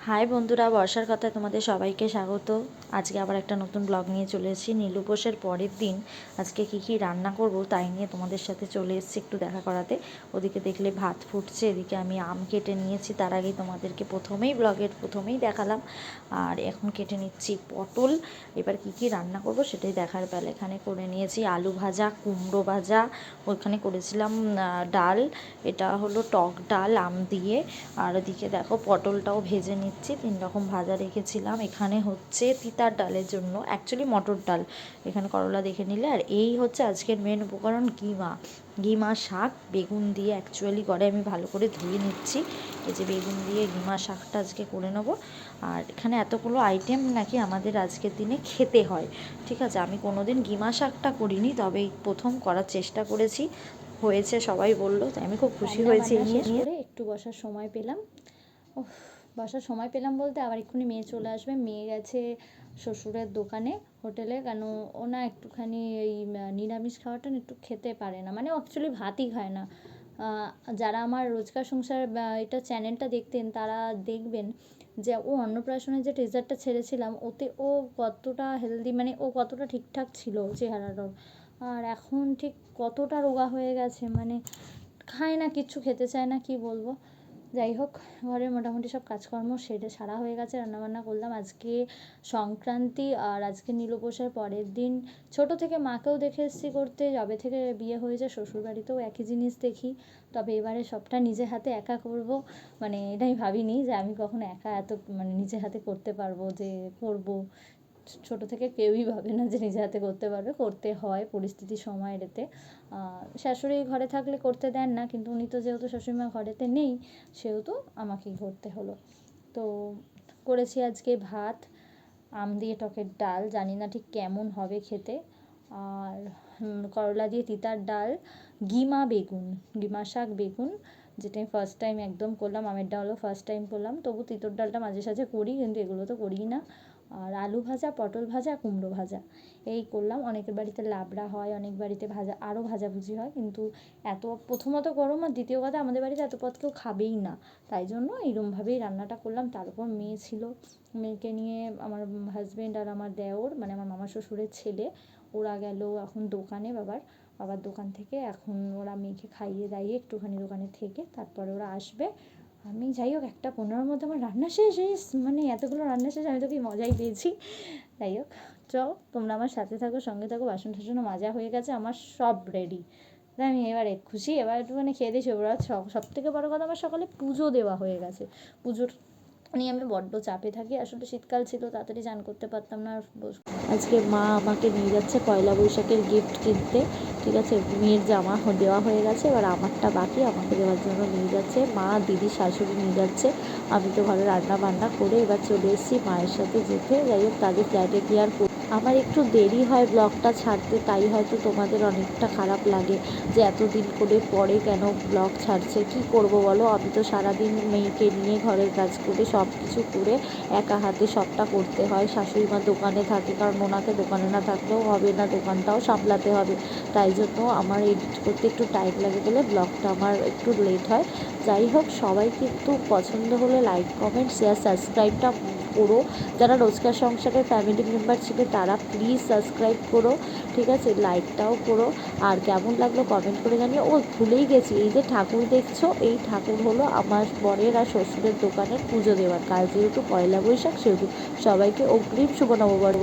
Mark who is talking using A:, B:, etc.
A: High বন্ধুরা, বর্ষার কথায় তোমাদের সবাইকে স্বাগত। আজকে আবার একটা নতুন ব্লগ নিয়ে চলে এসেছি। নীল উপোসের পরের দিন আজকে কি রান্না করব তাই নিয়ে তোমাদের সাথে চলে এসেছি একটু দেখা করাতে। ওদিকে দেখলে ভাত ফুটছে, এদিকে আমি আম কেটে নিয়েছি। তার আগেই তোমাদেরকে ব্লগের প্রথমেই দেখালাম। আর এখন কেটে নিচ্ছি পটল। এবার কি রান্না করব সেটাই দেখার বেলা। এখানে করে নিয়েছি আলু ভাজা, কুমড়ো ভাজা, ওইখানে করেছিলাম ডাল। এটা হলো টক ডাল আম দিয়ে। আর ওদিকে দেখো পটলটাও ভেজে নিচ্ছি। 3 রকম ভাজা রেখেছিলাম। এখানে হচ্ছে তিতার ডালের জন্য অ্যাকচুয়ালি মটর ডাল, এখানে করলা দেখে নিলে। আর এই হচ্ছে আজকের মেন উপকরণ ঘিমা শাক বেগুন দিয়ে অ্যাকচুয়ালি করে। আমি ভালো করে ধুয়ে নিচ্ছি। এই যে বেগুন দিয়ে ঘিমা শাকটা আজকে করে নেবো। আর এখানে এতগুলো আইটেম নাকি আমাদের আজকের দিনে খেতে হয়। ঠিক আছে, আমি কোনো দিন ঘিমা শাকটা করিনি, তবে এই প্রথম করার চেষ্টা করেছি, হয়েছে সবাই বললো, তাই আমি খুব খুশি হয়েছি।
B: শেষ করে একটু বসার সময় পেলাম। বসার সময় পেলাম বলতে আবার এক্ষুনি মেয়ে চলে আসবে। মেয়ে গেছে শ্বশুরের দোকানে, হোটেলে, কেন ও না একটুখানি এই নিরামিষ খাওয়াটা একটু খেতে পারে না, মানে অ্যাকচুয়ালি ভাতই খায় না। যারা আমার রোজকার সংসার এটা চ্যানেলটা দেখতেন তারা দেখবেন যে ও অন্নপ্রাশনের যে টিজারটা ছেড়েছিলাম ওতে ও কতটা হেলদি, মানে ও কতটা ঠিকঠাক ছিল চেহারাটার, আর এখন ঠিক কতটা রোগা হয়ে গেছে, মানে খায় না, কিচ্ছু খেতে চায় না, কি বলবো। যাই হোক, ঘরের মোটামুটি সব কাজকর্ম সারা হয়ে গেছে। রান্নাবান্না করলাম। আজকে সংক্রান্তি, আর আজকে নীল উপোসের পরের দিন। ছোট থেকে মাকেও দেখে এসেছি করতে, যবে থেকে বিয়ে হয়েছে শ্বশুরবাড়িতেও একই জিনিস দেখি। তবে এবারে সবটা নিজে হাতে একা করব, মানে এটাই ভাবিনি যে আমি কখনো একা এত মানে নিজে হাতে করতে পারবো, যে করব। ছোট থেকে কেউই ভাবে না যে নিজে হাতে করতে পারবে, করতে হয় পরিস্থিতি সময়ের এতে। শাশুড়ি ঘরে থাকলে করতে দেন না, কিন্তু উনি তো যেহেতু শাশুড়িমা ঘরেতে নেই সেহেতু আমাকেই করতে হলো। তো করেছি আজকে ভাত, আম দিয়ে টকের ডাল, জানি না ঠিক কেমন হবে খেতে, আর করলা দিয়ে তিতার ডাল, ঘিমা শাক বেগুন, যেটা আমি ফার্স্ট টাইম একদম করলাম। আমের ডালও ফার্স্ট টাইম করলাম, তবু তিতর ডালটা মাঝে সাঝে করি, কিন্তু এগুলো তো করিই না। আর আলু ভাজা, পটল ভাজা, কুমড়ো ভাজা, এই করলাম। অনেকের বাড়িতে লাবড়া হয়, অনেক বাড়িতে আরও ভাজাভুজি হয়, কিন্তু প্রথমত গরম, আর দ্বিতীয় কথা আমাদের বাড়িতে এত পদ কেউ খাবেই না, তাই জন্য এইরকমভাবেই রান্নাটা করলাম। তার উপর মেয়ে ছিল, মেয়েকে নিয়ে আমার হাজব্যান্ড আর আমার দেওর, মানে আমার মামা শ্বশুরের ছেলে, ওরা গেল এখন দোকানে, বাবার দোকান থেকে। এখন ওরা মেয়েকে খাইয়ে দাইয়ে একটুখানি দোকানে থেকে তারপরে ওরা আসবে। আমি যাই হোক 1:15-র মধ্যে আমার রান্না শেষ, মানে এতগুলো রান্না শেষ, আমি তো কি মজাই পেয়েছি। যাই হোক, চল তোমরা আমার সাথে থাকো, সঙ্গে থাকো। বাসন টাসনও মাজা হয়ে গেছে, আমার সব রেডি। তাই আমি এবারে খুশি, এবার একটুখানি খেয়ে দিয়েছি। ওরা সব থেকে বড়ো কথা, আমার সকালে পুজো দেওয়া হয়ে গেছে। পুজোর নিয়ে আমি বড্ড চাপে থাকি। আসলে শীতকাল ছিল, তাড়াতাড়ি চান করতে পারতাম না।
A: আজকে মা আমাকে নিয়ে যাচ্ছে পয়লা বৈশাখের গিফট কিনতে। ঠিক আছে, মেয়ের জামা দেওয়া হয়ে গেছে, এবার আমারটা বাকি, আমাকে দেওয়ার জন্য নিয়ে যাচ্ছে মা, দিদি, শাশুড়ি নিয়ে যাচ্ছে। আমি তো ঘরে রান্না বান্না করে এবার চলে এসেছি মায়ের সাথে যেতে। যাই হোক, তাদের ফ্ল্যাটে গিয়ে আর আমার একটু দেরি হয় ব্লগটা ছাড়তে, তাই হয়তো তোমাদের অনেকটা খারাপ লাগে যে এতদিন করে পরে কেন ব্লগ ছাড়ছে। কি করব বলো, আমি তো সারাদিন মেয়েকে নিয়ে ঘরের কাজ করে সব কিছু করে একা হাতে সবটা করতে হয়। শাশুড়ি মা দোকানে থাকে, কারণ ওনাকে দোকানে না থাকলেও হবে না, দোকানটাও সামলাতে হবে। তাই জন্য আমার এডিট করতে একটু টাইম লাগে বলে ব্লগটা আমার একটু লেট হয়। যাই হোক, সবাই কিন্তু পছন্দ হলে লাইক কমেন্ট শেয়ার সাবস্ক্রাইবটা করো। যারা রোজকার সংসারের ফ্যামিলি মেম্বার ছিল তারা প্লিজ সাবস্ক্রাইব করো, ঠিক আছে, লাইকটাও করো। আর কেমন লাগলো কমেন্ট করে জানিও। ভুলেই গেছি, এই যে ঠাকুর দেখছো, এই ঠাকুর হলো আমার বরের আর শ্বশুরের দোকানের পুজো দেওয়ার কাজ। যেহেতু পয়লা বৈশাখ সেহেতু সবাইকে অগ্রিম শুভ নববর্ষ।